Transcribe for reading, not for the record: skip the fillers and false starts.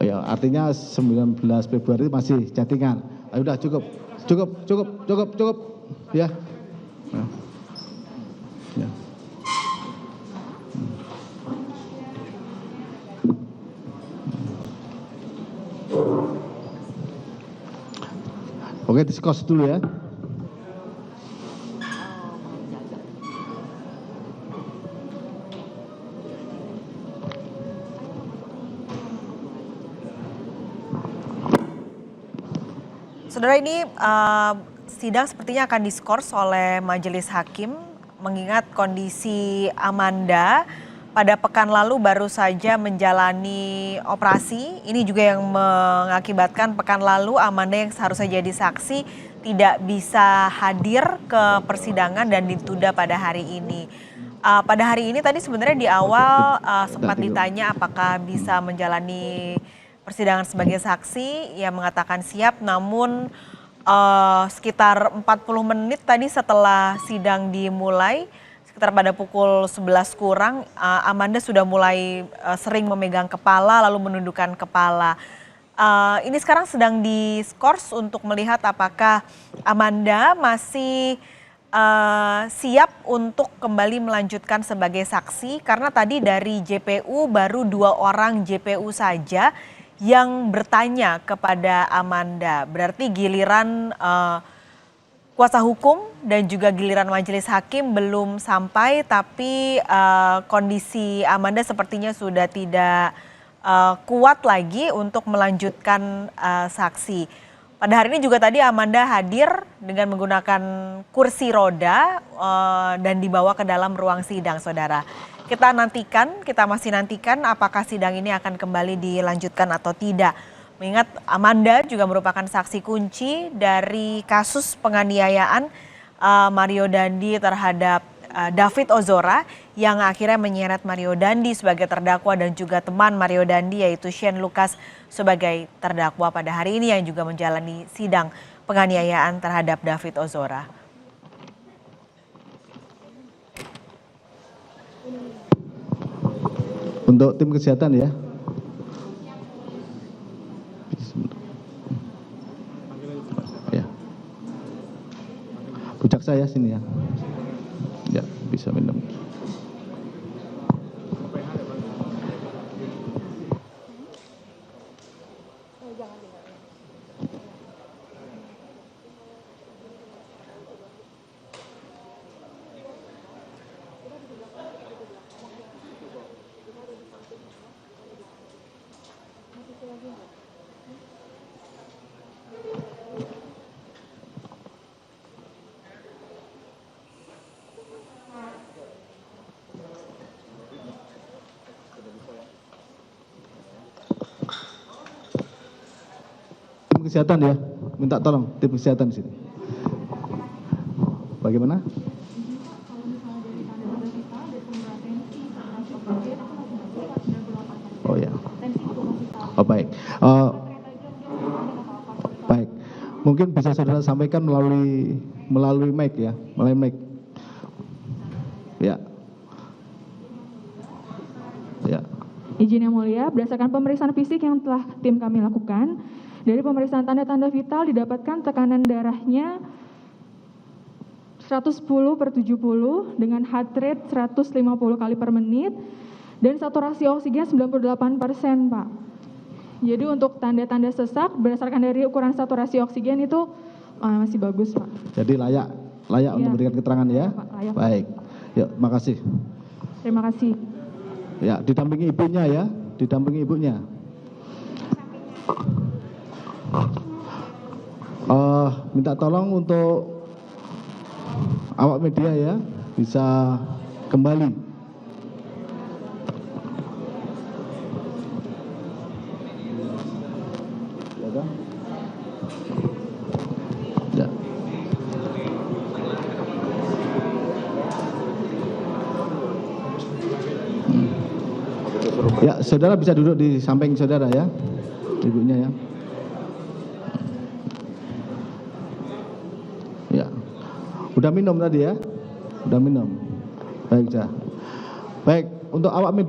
Oh ya, artinya 19 Februari masih chattingan. Ayo udah cukup. Ya. Nah. Ya. Oke, diskos dulu ya. Saudara, ini sidang sepertinya akan diskors oleh majelis hakim mengingat kondisi Amanda pada pekan lalu baru saja menjalani operasi. Ini juga yang mengakibatkan pekan lalu Amanda yang seharusnya jadi saksi tidak bisa hadir ke persidangan dan ditunda pada hari ini. Pada hari ini tadi sebenarnya di awal sempat ditanya apakah bisa menjalani persidangan sebagai saksi, ia mengatakan siap, namun sekitar 40 menit tadi setelah sidang dimulai, sekitar pada pukul 11 kurang, Amanda sudah mulai sering memegang kepala lalu menundukkan kepala. Ini sekarang sedang diskors untuk melihat apakah Amanda masih siap untuk kembali melanjutkan sebagai saksi, karena tadi dari JPU baru 2 orang JPU saja yang bertanya kepada Amanda. Berarti giliran kuasa hukum dan juga giliran majelis hakim belum sampai, tapi kondisi Amanda sepertinya sudah tidak kuat lagi untuk melanjutkan saksi. Pada hari ini juga tadi Amanda hadir dengan menggunakan kursi roda dan dibawa ke dalam ruang sidang, saudara. Kita masih nantikan apakah sidang ini akan kembali dilanjutkan atau tidak. Mengingat Amanda juga merupakan saksi kunci dari kasus penganiayaan Mario Dandi terhadap David Ozora yang akhirnya menyeret Mario Dandi sebagai terdakwa dan juga teman Mario Dandi yaitu Shane Lucas sebagai terdakwa pada hari ini yang juga menjalani sidang penganiayaan terhadap David Ozora. Untuk tim kesehatan ya. Ya. Bucak saya sini ya. Ya, bisa minum. Tim kesehatan ya, minta tolong tim kesehatan di sini. Bagaimana? Oh ya. Oh baik. Baik. Mungkin bisa saudara sampaikan melalui mic ya, melalui mic. Ya. Ya. Izin yang mulia, berdasarkan pemeriksaan fisik yang telah tim kami lakukan, dari pemeriksaan tanda-tanda vital didapatkan tekanan darahnya 110/70 dengan heart rate 150 kali per menit dan saturasi oksigen 98%, Pak. Jadi untuk tanda-tanda sesak berdasarkan dari ukuran saturasi oksigen itu masih bagus, Pak. Jadi layak ya, untuk memberikan keterangan ya? Pak, layak. Baik. Yuk, makasih. Terima kasih. Ya, didampingi ibunya ya, didampingi ibunya. Minta tolong untuk awak media ya, bisa kembali. Ya. Ya, saudara bisa duduk di samping saudara ya, ibunya ya. Ya, udah minum tadi ya, udah minum. Baik, untuk awak media.